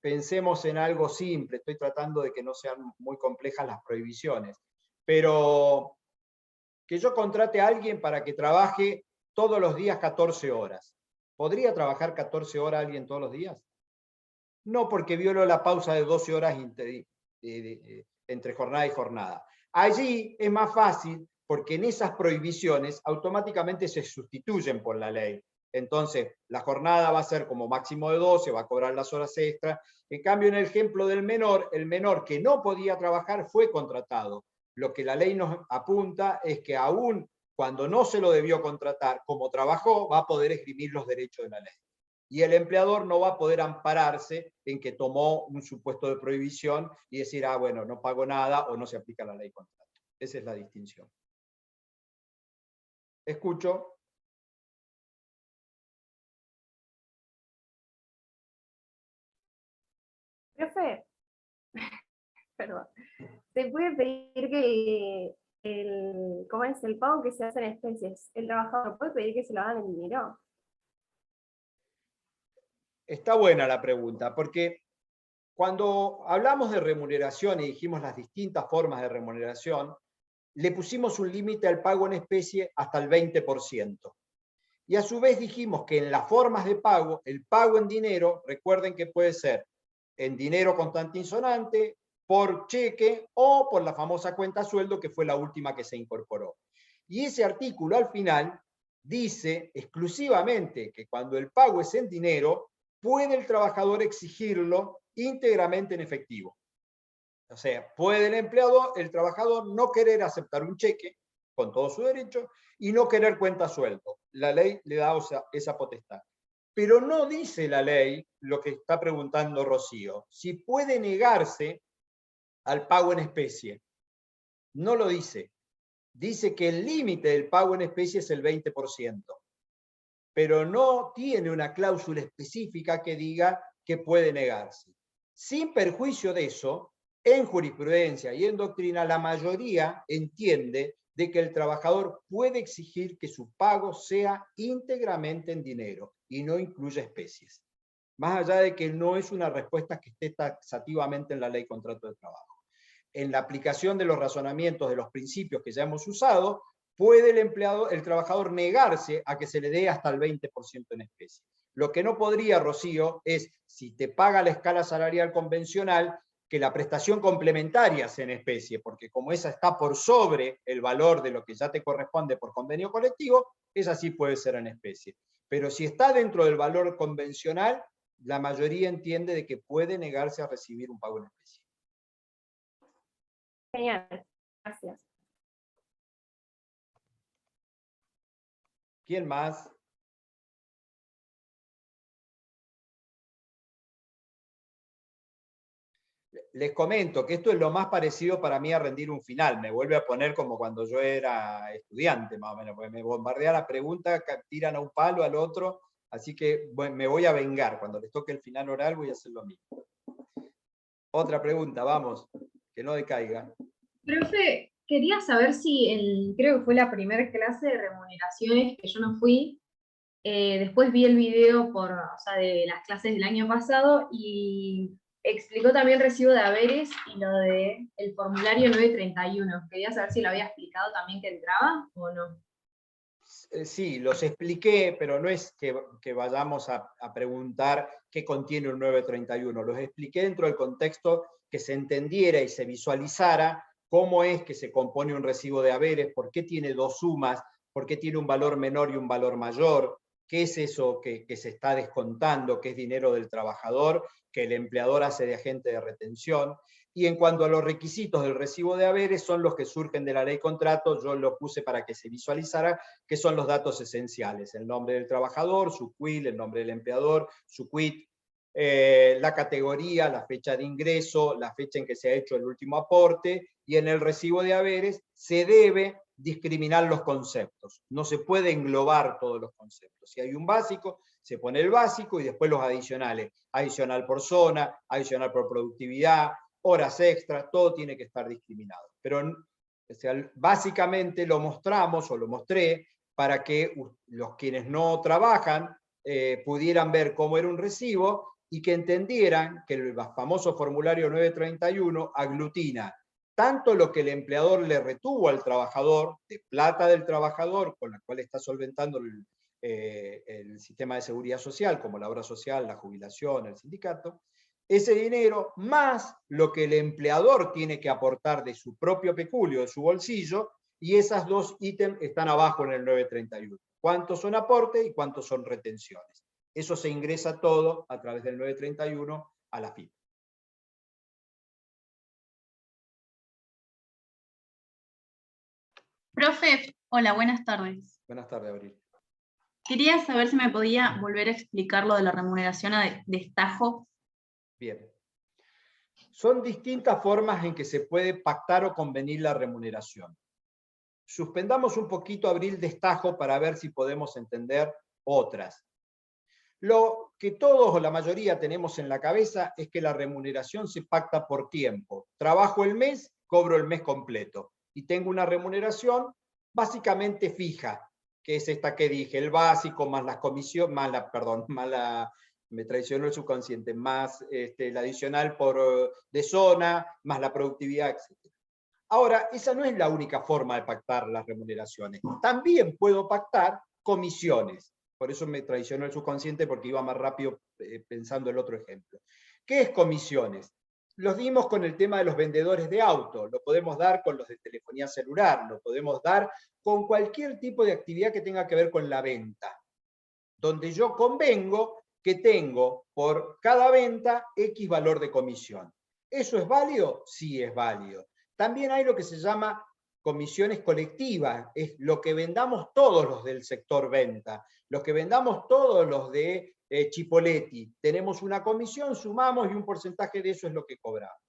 pensemos en algo simple, estoy tratando de que no sean muy complejas las prohibiciones, pero que yo contrate a alguien para que trabaje todos los días 14 horas. ¿Podría trabajar 14 horas alguien todos los días? No, porque violo la pausa de 12 horas entre jornada y jornada. Allí es más fácil porque en esas prohibiciones automáticamente se sustituyen por la ley. Entonces, la jornada va a ser como máximo de 12, va a cobrar las horas extras. En cambio, en el ejemplo del menor, el menor que no podía trabajar fue contratado. Lo que la ley nos apunta es que aún cuando no se lo debió contratar, como trabajó, va a poder esgrimir los derechos de la ley. Y el empleador no va a poder ampararse en que tomó un supuesto de prohibición y decir, ah, bueno, no pago nada o no se aplica la ley contrato. Esa es la distinción. Escucho.
Profe, perdón, ¿se puede pedir que ¿cómo es el pago que se hace en especies? ¿El trabajador puede pedir que se lo hagan en dinero?
Está buena la pregunta, porque cuando hablamos de remuneración y dijimos las distintas formas de remuneración, le pusimos un límite al pago en especie hasta el 20%. Y a su vez dijimos que en las formas de pago, el pago en dinero, recuerden que puede ser en dinero constante insonante, por cheque o por la famosa cuenta sueldo, que fue la última que se incorporó. Y ese artículo al final dice exclusivamente que cuando el pago es en dinero, puede el trabajador exigirlo íntegramente en efectivo. O sea, puede el trabajador no querer aceptar un cheque con todo su derecho y no querer cuenta sueldo. La ley le da esa potestad. Pero no dice la ley lo que está preguntando Rocío, si puede negarse al pago en especie. No lo dice. Dice que el límite del pago en especie es el 20%, pero no tiene una cláusula específica que diga que puede negarse. Sin perjuicio de eso, en jurisprudencia y en doctrina, la mayoría entiende de que el trabajador puede exigir que su pago sea íntegramente en dinero y no incluya especies. Más allá de que no es una respuesta que esté taxativamente en la ley contrato de trabajo. En la aplicación de los razonamientos de los principios que ya hemos usado, puede el trabajador negarse a que se le dé hasta el 20% en especie. Lo que no podría, Rocío, es, si te paga la escala salarial convencional, que la prestación complementaria sea en especie, porque como esa está por sobre el valor de lo que ya te corresponde por convenio colectivo, esa sí puede ser en especie. Pero si está dentro del valor convencional, la mayoría entiende de que puede negarse a recibir un pago en especie.
Genial, gracias.
¿Quién más? Les comento que esto es lo más parecido para mí a rendir un final. Me vuelve a poner como cuando yo era estudiante, más o menos, porque me bombardea la pregunta, tiran a un palo al otro, así que bueno, me voy a vengar. Cuando les toque el final oral voy a hacer lo mismo. Otra pregunta, vamos, que no decaiga.
Profe, quería saber si creo que fue la primera clase de remuneraciones que yo no fui. Después vi el video de las clases del año pasado y explicó también recibo de haberes y lo de el formulario 931. Quería saber si lo había explicado también que entraba o no.
Sí, los expliqué, pero no es que vayamos a preguntar qué contiene un 931. Los expliqué dentro del contexto que se entendiera y se visualizara cómo es que se compone un recibo de haberes, por qué tiene dos sumas, por qué tiene un valor menor y un valor mayor, qué es eso que se está descontando, qué es dinero del trabajador, que el empleador hace de agente de retención. Y en cuanto a los requisitos del recibo de haberes, son los que surgen de la ley contrato, yo lo puse para que se visualizara, que son los datos esenciales: el nombre del trabajador, su CUIL, el nombre del empleador, su quit, la categoría, la fecha de ingreso, la fecha en que se ha hecho el último aporte, y en el recibo de haberes se debe discriminar los conceptos. No se puede englobar todos los conceptos. Si hay un básico, se pone el básico y después los adicionales. Adicional por zona, adicional por productividad, horas extras, todo tiene que estar discriminado. Pero o sea, básicamente lo mostramos o lo mostré para que los quienes no trabajan pudieran ver cómo era un recibo y que entendieran que el famoso formulario 931 aglutina tanto lo que el empleador le retuvo al trabajador, de plata del trabajador, con la cual está solventando el sistema de seguridad social, como la obra social, la jubilación, el sindicato, ese dinero más lo que el empleador tiene que aportar de su propio peculio, de su bolsillo, y esas dos ítems están abajo en el 931. ¿Cuántos son aporte y cuántos son retenciones? Eso se ingresa todo a través del 931 a la FIP.
Profe, hola, buenas tardes.
Buenas tardes, Abril.
Quería saber si me podía volver a explicar lo de la remuneración a destajo.
Bien. Son distintas formas en que se puede pactar o convenir la remuneración. Suspendamos un poquito, Abril, destajo para ver si podemos entender otras. Lo que todos o la mayoría tenemos en la cabeza es que la remuneración se pacta por tiempo. Trabajo el mes, cobro el mes completo. Y tengo una remuneración básicamente fija, que es esta que dije, el básico más las comisiones, me traicionó el subconsciente, más el adicional de zona, más la productividad, etc. Ahora, esa no es la única forma de pactar las remuneraciones. También puedo pactar comisiones. Por eso me traicionó el subconsciente, porque iba más rápido pensando el otro ejemplo. ¿Qué es comisiones? Los dimos con el tema de los vendedores de auto, lo podemos dar con los de telefonía celular, lo podemos dar con cualquier tipo de actividad que tenga que ver con la venta, donde yo convengo que tengo por cada venta X valor de comisión. ¿Eso es válido? Sí, es válido. También hay lo que se llama comisiones colectivas, es lo que vendamos todos los del sector venta, los que vendamos todos los de Chipoletti. Tenemos una comisión, sumamos y un porcentaje de eso es lo que cobramos.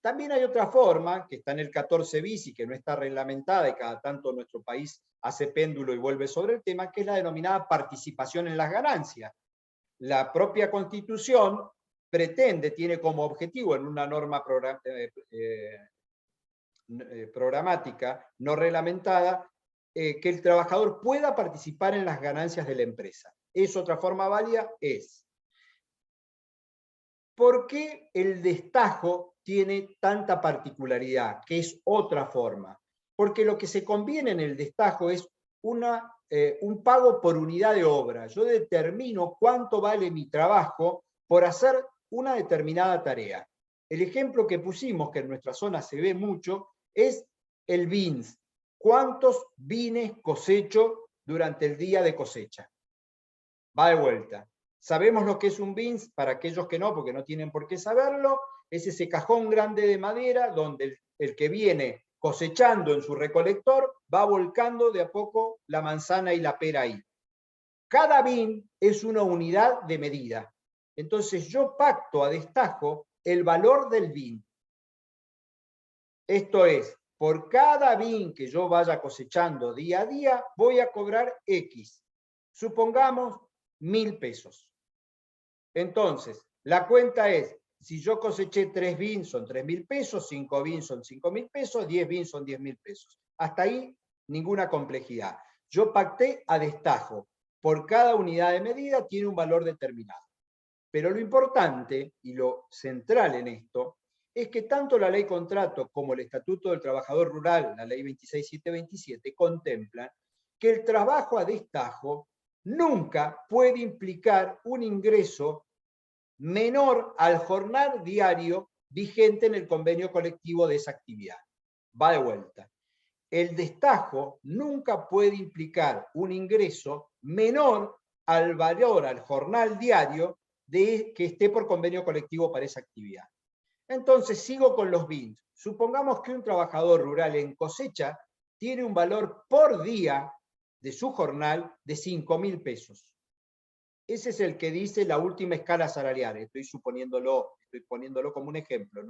También hay otra forma, que está en el 14 bis y que no está reglamentada, y cada tanto nuestro país hace péndulo y vuelve sobre el tema, que es la denominada participación en las ganancias. La propia Constitución pretende, tiene como objetivo en una norma programática no reglamentada, que el trabajador pueda participar en las ganancias de la empresa. Es otra forma válida, es. ¿Por qué el destajo tiene tanta particularidad? Que es otra forma. Porque lo que se conviene en el destajo es un pago por unidad de obra. Yo determino cuánto vale mi trabajo por hacer una determinada tarea. El ejemplo que pusimos, que en nuestra zona se ve mucho, es el BINS. ¿Cuántos bines cosecho durante el día de cosecha? Va de vuelta. ¿Sabemos lo que es un BINS? Para aquellos que no, porque no tienen por qué saberlo, es ese cajón grande de madera donde el que viene cosechando en su recolector va volcando de a poco la manzana y la pera ahí. Cada bin es una unidad de medida. Entonces yo pacto a destajo el valor del bin. Esto es, por cada bin que yo vaya cosechando día a día, voy a cobrar X. Supongamos 1.000 pesos. Entonces, la cuenta es, si yo coseché 3 bins son 3.000 pesos, 5 bins son 5.000 pesos, 10 bins son 10.000 pesos. Hasta ahí, ninguna complejidad. Yo pacté a destajo. Por cada unidad de medida tiene un valor determinado. Pero lo importante y lo central en esto es que tanto la ley contrato como el Estatuto del Trabajador Rural, la ley 26727, contemplan que el trabajo a destajo nunca puede implicar un ingreso menor al jornal diario vigente en el convenio colectivo de esa actividad. Va de vuelta. El destajo nunca puede implicar un ingreso menor al valor, al jornal diario que esté por convenio colectivo para esa actividad. Entonces, sigo con los bins. Supongamos que un trabajador rural en cosecha tiene un valor por día de su jornal de 5.000 pesos. Ese es el que dice la última escala salarial. Estoy poniéndolo como un ejemplo,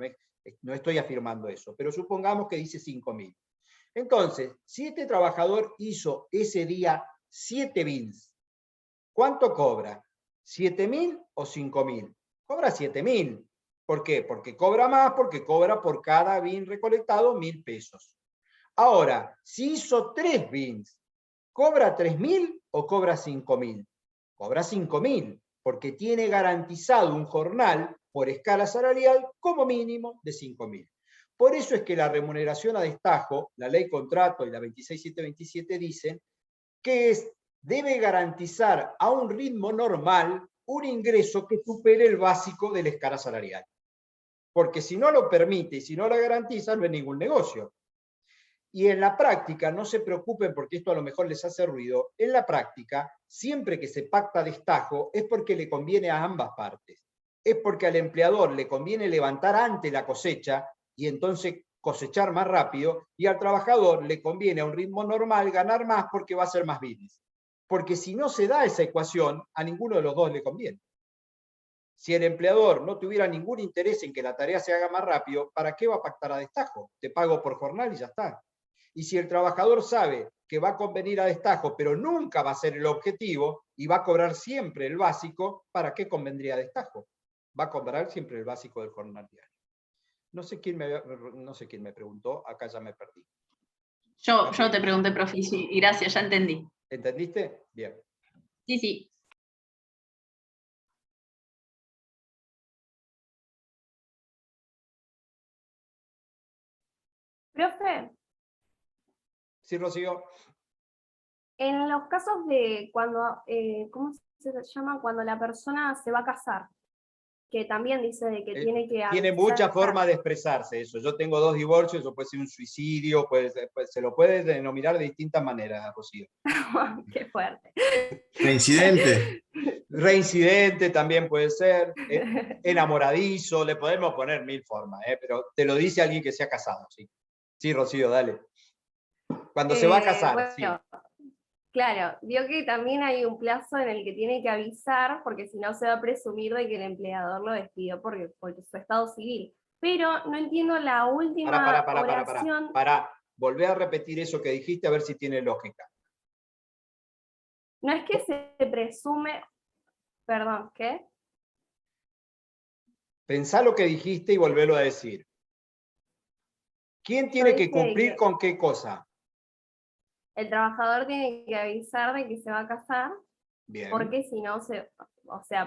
no estoy afirmando eso, pero supongamos que dice 5.000. Entonces, si este trabajador hizo ese día 7 bins, ¿cuánto cobra? ¿7.000 o 5.000? Cobra 7.000. ¿Por qué? Porque cobra más, porque cobra por cada bin recolectado 1.000 pesos. Ahora, si hizo 3 bins, ¿cobra 3.000 o cobra 5.000? Cobra 5.000, porque tiene garantizado un jornal por escala salarial como mínimo de 5.000. Por eso es que la remuneración a destajo, la ley contrato y la 26727 dicen que debe garantizar a un ritmo normal un ingreso que supere el básico de la escala salarial. Porque si no lo permite y si no lo garantiza, no es ningún negocio. Y en la práctica, no se preocupen porque esto a lo mejor les hace ruido, en la práctica, siempre que se pacta destajo es porque le conviene a ambas partes. Es porque al empleador le conviene levantar antes la cosecha y entonces cosechar más rápido, y al trabajador le conviene a un ritmo normal ganar más porque va a hacer más bienes. Porque si no se da esa ecuación, a ninguno de los dos le conviene. Si el empleador no tuviera ningún interés en que la tarea se haga más rápido, ¿para qué va a pactar a destajo? Te pago por jornal y ya está. Y si el trabajador sabe que va a convenir a destajo, pero nunca va a ser el objetivo y va a cobrar siempre el básico, ¿para qué convendría a destajo? Va a cobrar siempre el básico del jornal diario. No sé quién me preguntó, acá ya me perdí.
Yo te pregunté, profe, y gracias, ya entendí.
¿Entendiste? Bien.
Sí, sí.
Profe,
Sí, Rocío.
en los casos de cuando, ¿cómo se llama? Cuando la persona se va a casar, que también dice de que tiene que
Tiene
avisar.
muchas formas de expresarse eso. Yo tengo 2 divorcios, eso puede ser un suicidio, se lo puede denominar de distintas maneras, Rocío.
Qué fuerte.
Reincidente.
Reincidente también puede ser, enamoradizo, le podemos poner 1000 formas, pero te lo dice alguien que se ha casado, sí. Sí, Rocío, dale. Cuando se va a casar,
Bueno,
sí.
claro, vio que también hay un plazo en el que tiene que avisar, porque si no se va a presumir de que el empleador lo despidió por su estado civil. Pero no entiendo la última oración.
Volvé a repetir eso que dijiste a ver si tiene lógica.
No es que se presume, perdón, ¿qué?
Pensá lo que dijiste y volvélo a decir. ¿Quién tiene que
dije
cumplir
que
con qué cosa?
el trabajador tiene que avisar de que se va a casar,
Bien.
porque si no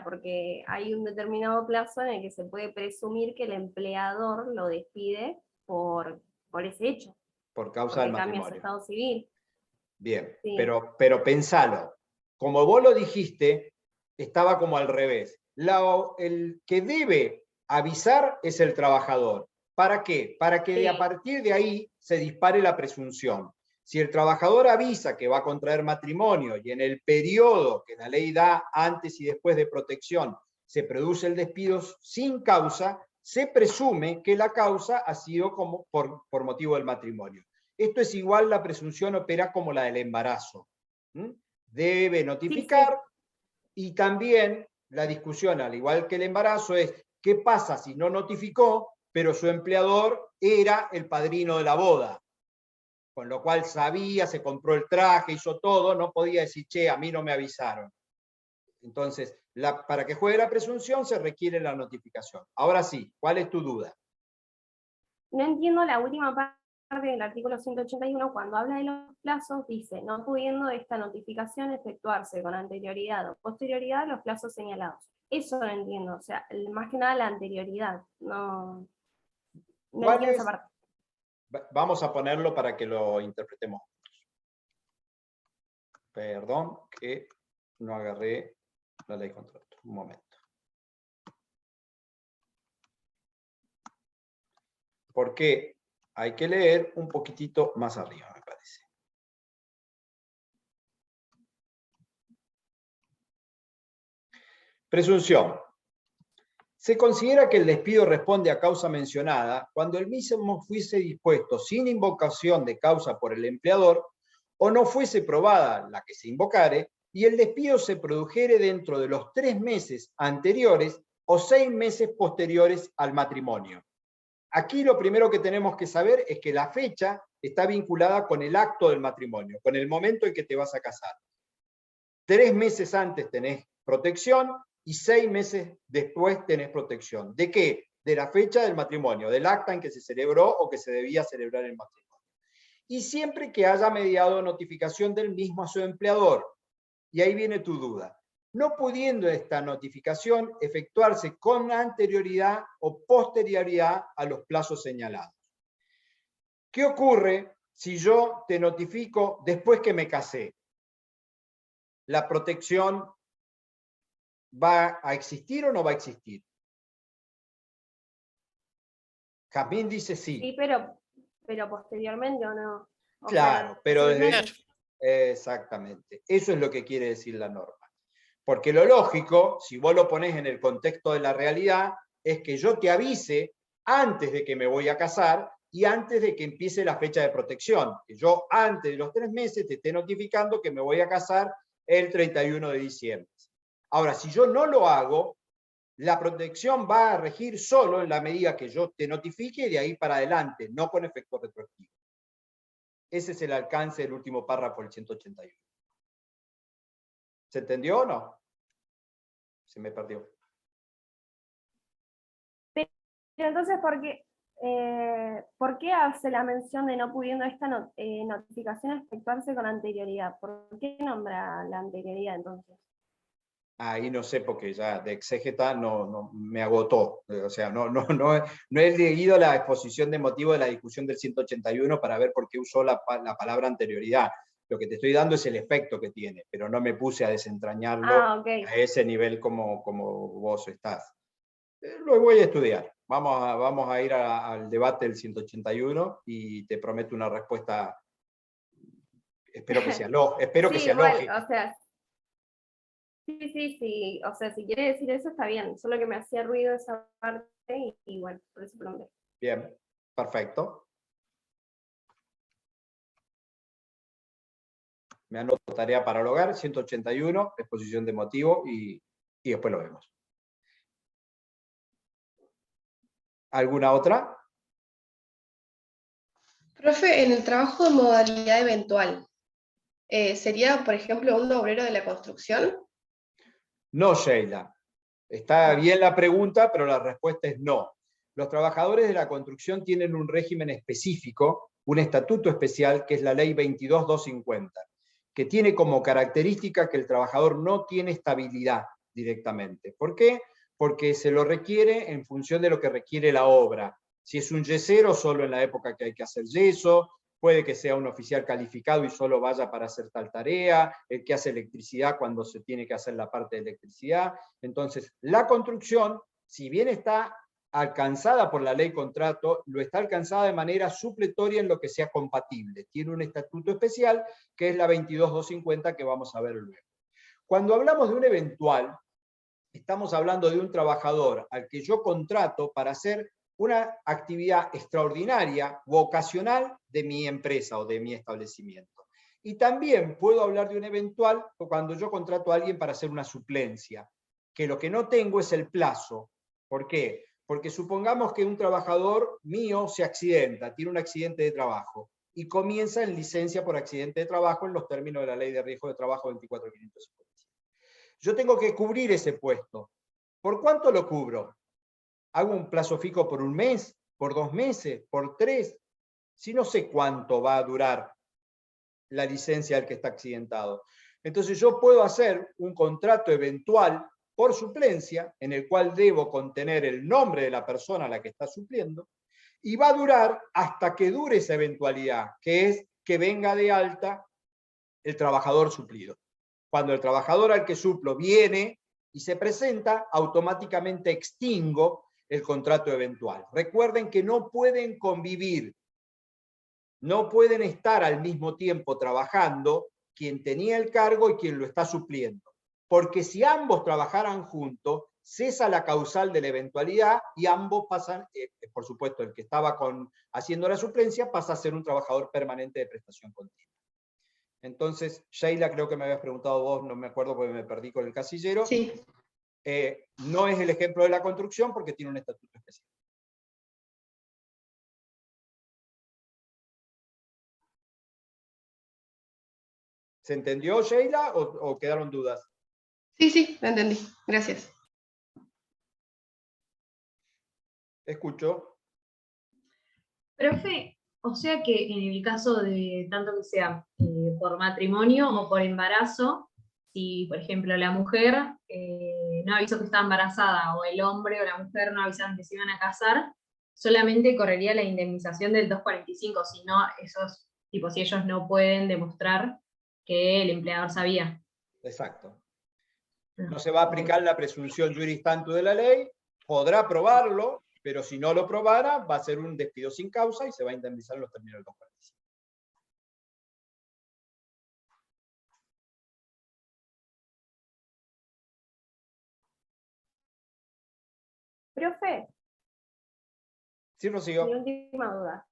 porque hay un determinado plazo en el que se puede presumir que el empleador lo despide por ese hecho.
Por causa del
Porque cambia su
matrimonio.
estado civil.
Bien,
Sí.
pero pensalo. Como vos lo dijiste, estaba como al revés. El que debe avisar es el trabajador. ¿Para qué? Para que
Sí.
a partir de ahí se dispare la presunción. Si el trabajador avisa que va a contraer matrimonio y en el periodo que la ley da antes y después de protección se produce el despido sin causa, se presume que la causa ha sido por motivo del matrimonio. Esto es igual, la presunción opera como la del embarazo. Debe notificar, sí. Y también la discusión, al igual que el embarazo, es ¿qué pasa si no notificó pero su empleador era el padrino de la boda, con lo cual sabía, se compró el traje, hizo todo, no podía decir, che, a mí no me avisaron. Entonces, para que juegue la presunción se requiere la notificación. Ahora sí, ¿cuál es tu duda?
No entiendo la última parte del artículo 181, cuando habla de los plazos, dice, no pudiendo esta notificación efectuarse con anterioridad o posterioridad a los plazos señalados. Eso no entiendo, o sea, más que nada la anterioridad, no entiendo esa parte.
Vamos a ponerlo para que lo interpretemos. Perdón, que no agarré la ley de contrato. Un momento. Porque hay que leer un poquitito más arriba, me parece. Presunción. Se considera que el despido responde a causa mencionada cuando el mismo fuese dispuesto sin invocación de causa por el empleador o no fuese probada la que se invocare y el despido se produjere dentro de los 3 meses anteriores o 6 meses posteriores al matrimonio. Aquí lo primero que tenemos que saber es que la fecha está vinculada con el acto del matrimonio, con el momento en que te vas a casar. 3 meses antes tenés protección y 6 meses después tenés protección. ¿De qué? De la fecha del matrimonio, del acta en que se celebró o que se debía celebrar el matrimonio. Y siempre que haya mediado notificación del mismo a su empleador. Y ahí viene tu duda. No pudiendo esta notificación efectuarse con anterioridad o posterioridad a los plazos señalados. ¿Qué ocurre si yo te notifico después que me casé? ¿La protección va a existir o no va a existir? Jazmín dice sí.
Sí, pero posteriormente o no. O
claro,
sea,
pero
desde...
Exactamente. Eso es lo que quiere decir la norma. Porque lo lógico, si vos lo ponés en el contexto de la realidad, es que yo te avise antes de que me voy a casar y antes de que empiece la fecha de protección. Que yo antes de los 3 meses te esté notificando que me voy a casar el 31 de diciembre. Ahora, si yo no lo hago, la protección va a regir solo en la medida que yo te notifique y de ahí para adelante, no con efecto retroactivo. Ese es el alcance del último párrafo del 181. ¿Se entendió o no? Se me perdió.
Pero entonces, ¿por qué hace la mención de no pudiendo esta notificación efectuarse con anterioridad? ¿Por qué nombra la anterioridad entonces?
Ahí no sé, porque ya de exégeta no me agotó. O sea, no he leído la exposición de motivo de la discusión del 181 para ver por qué usó la palabra anterioridad. Lo que te estoy dando es el efecto que tiene, pero no me puse a desentrañarlo
okay.
a ese nivel como vos estás. Lo voy a estudiar. Vamos a ir al debate del 181 y te prometo una respuesta. Espero que sea, que sea lógica.
O sea, sí. O sea, si quiere decir eso está bien. Solo que me hacía ruido esa parte y bueno, por eso pregunté.
Bien, perfecto. Me anoto tarea para el hogar, 181, exposición de motivo y después lo vemos. ¿Alguna otra?
Profe, en el trabajo de modalidad eventual, ¿sería, por ejemplo, un obrero de la construcción?
No, Sheila. Está bien la pregunta, pero la respuesta es no. Los trabajadores de la construcción tienen un régimen específico, un estatuto especial, que es la Ley 22.250, que tiene como característica que el trabajador no tiene estabilidad directamente. ¿Por qué? Porque se lo requiere en función de lo que requiere la obra. Si es un yesero, solo en la época que hay que hacer yeso, puede que sea un oficial calificado y solo vaya para hacer tal tarea, el que hace electricidad cuando se tiene que hacer la parte de electricidad. Entonces, la construcción, si bien está alcanzada por la ley contrato, lo está alcanzada de manera supletoria en lo que sea compatible. Tiene un estatuto especial que es la 22.250 que vamos a ver luego. Cuando hablamos de un eventual, estamos hablando de un trabajador al que yo contrato para hacer una actividad extraordinaria u ocasional de mi empresa o de mi establecimiento. Y también puedo hablar de un eventual cuando yo contrato a alguien para hacer una suplencia, que lo que no tengo es el plazo. ¿Por qué? Porque supongamos que un trabajador mío se accidenta, tiene un accidente de trabajo, y comienza en licencia por accidente de trabajo en los términos de la Ley de Riesgo de Trabajo 24.557. Yo tengo que cubrir ese puesto. ¿Por cuánto lo cubro? ¿Hago un plazo fijo por un mes? ¿Por 2 meses? ¿Por 3? Si no sé cuánto va a durar la licencia del que está accidentado. Entonces yo puedo hacer un contrato eventual por suplencia, en el cual debo contener el nombre de la persona a la que está supliendo, y va a durar hasta que dure esa eventualidad, que es que venga de alta el trabajador suplido. Cuando el trabajador al que suplo viene y se presenta, automáticamente extingo el contrato eventual. Recuerden que no pueden convivir, no pueden estar al mismo tiempo trabajando quien tenía el cargo y quien lo está supliendo. Porque si ambos trabajaran juntos, cesa la causal de la eventualidad y ambos pasan, por supuesto, el que estaba haciendo la suplencia pasa a ser un trabajador permanente de prestación continua. Entonces, Sheila, creo que me habías preguntado vos, no me acuerdo porque me perdí con el casillero.
Sí.
No es el ejemplo de la construcción porque tiene un estatuto especial. ¿Se entendió, Sheila, o quedaron dudas?
Sí, sí, lo entendí. Gracias.
Escucho.
Profe, o sea que en el caso de tanto que sea por matrimonio o por embarazo, si por ejemplo la mujer no avisó que estaba embarazada, o el hombre o la mujer no avisaron que se iban a casar, solamente correría la indemnización del 245, si no, esos, tipo, si ellos no pueden demostrar que el empleador sabía.
Exacto. No se va a aplicar la presunción juris tanto de la ley, podrá probarlo, pero si no lo probara, va a ser un despido sin causa y se va a indemnizar en los términos del 245.
Profe,
Sí, Rocío.
mi última duda.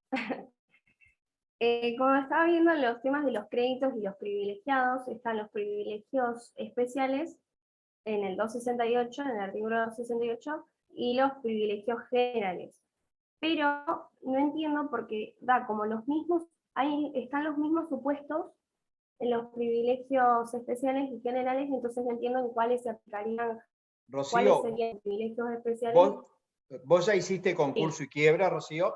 Como estaba viendo los temas de los créditos y los privilegiados, están los privilegios especiales en el 268, en el artículo 268, y los privilegios generales. Pero no entiendo porque da como los mismos, ahí están los mismos supuestos en los privilegios especiales y generales, entonces no entiendo en cuáles se aplicarían, cuáles
Rocío,
serían los privilegios especiales.
¿vos ya hiciste concurso y quiebra, Rocío?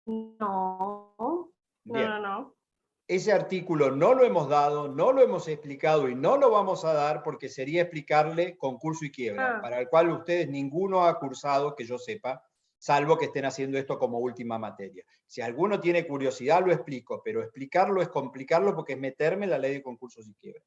No.
Bien.
No.
Ese artículo no lo hemos dado, no lo hemos explicado y no lo vamos a dar porque sería explicarle concurso y quiebra, para el cual ustedes ninguno ha cursado, que yo sepa, salvo que estén haciendo esto como última materia. Si alguno tiene curiosidad, lo explico, pero explicarlo es complicarlo porque es meterme en la ley de concursos y quiebra.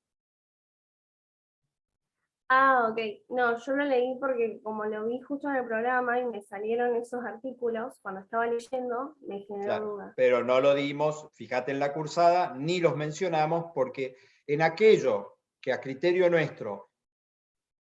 Ok. No, yo lo leí porque como lo vi justo en el programa y me salieron esos artículos, cuando estaba leyendo, me generó duda.
Pero no lo dimos, fíjate en la cursada, ni los mencionamos porque en aquello que a criterio nuestro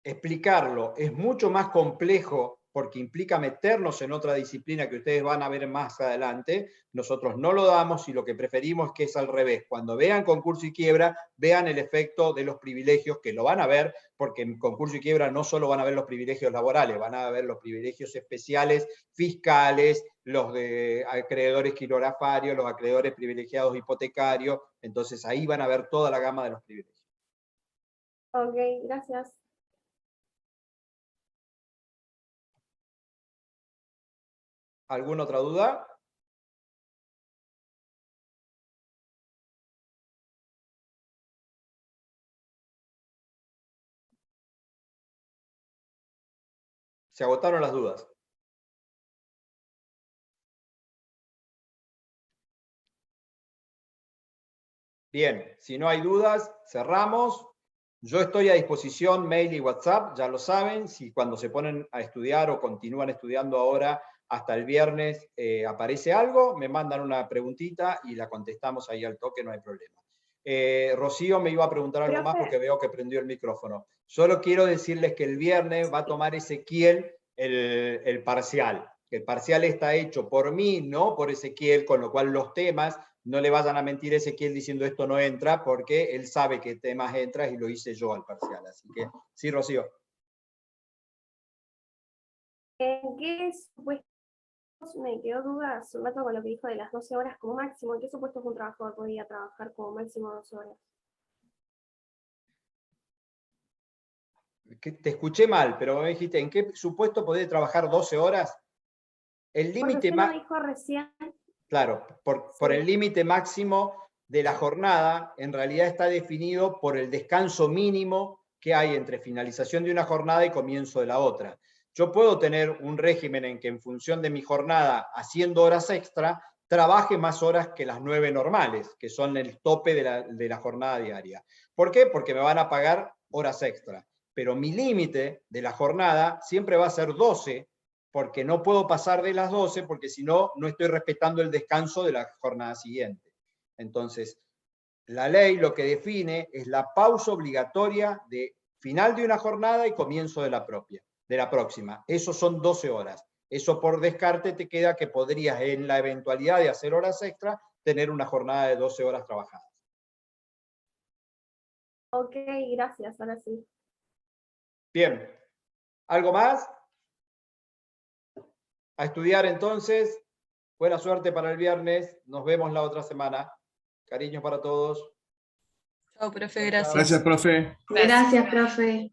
explicarlo es mucho más complejo porque implica meternos en otra disciplina que ustedes van a ver más adelante, nosotros no lo damos y lo que preferimos es que es al revés. Cuando vean concurso y quiebra, vean el efecto de los privilegios, que lo van a ver, porque en concurso y quiebra no solo van a ver los privilegios laborales, van a ver los privilegios especiales, fiscales, los de acreedores quirografarios, los acreedores privilegiados hipotecarios, entonces ahí van a ver toda la gama de los privilegios.
Ok, gracias.
¿Alguna otra duda? Se agotaron las dudas. Bien, si no hay dudas, cerramos. Yo estoy a disposición, mail y WhatsApp, ya lo saben. Si cuando se ponen a estudiar o continúan estudiando ahora hasta el viernes aparece algo, me mandan una preguntita y la contestamos ahí al toque, no hay problema. Rocío me iba a preguntar algo más porque veo que prendió el micrófono. Solo quiero decirles que el viernes va a tomar Ezequiel el parcial. El parcial está hecho por mí, no por Ezequiel, con lo cual los temas, no le vayan a mentir a Ezequiel diciendo esto no entra, porque él sabe qué temas entra y lo hice yo al parcial. Así que, sí, Rocío.
¿En qué supuestos, me quedó duda hace un rato con lo que dijo de las 12 horas como máximo, ¿en qué supuestos un trabajador podría trabajar como máximo 12 horas?
Que te escuché mal, pero me dijiste, ¿en qué supuesto podés trabajar 12 horas? El
Porque
límite
usted
más...
lo dijo recién.
Claro, por
Sí.
el límite máximo de la jornada, en realidad está definido por el descanso mínimo que hay entre finalización de una jornada y comienzo de la otra. Yo puedo tener un régimen en que en función de mi jornada, haciendo horas extra, trabaje más horas que las 9 normales, que son el tope de la jornada diaria. ¿Por qué? Porque me van a pagar horas extra. Pero mi límite de la jornada siempre va a ser 12, porque no puedo pasar de las 12, porque si no, no estoy respetando el descanso de la jornada siguiente. Entonces, la ley lo que define es la pausa obligatoria de final de una jornada y comienzo de la próxima. Eso son 12 horas. Eso por descarte te queda que podrías, en la eventualidad de hacer horas extra, tener una jornada de 12 horas trabajadas.
Ok, gracias, ahora sí.
Bien. ¿Algo más? A estudiar entonces. Buena suerte para el viernes. Nos vemos la otra semana. Cariños para todos.
Chao, profe,
Chao, chao.
gracias.
Gracias, profe.
Gracias.
Gracias, profe.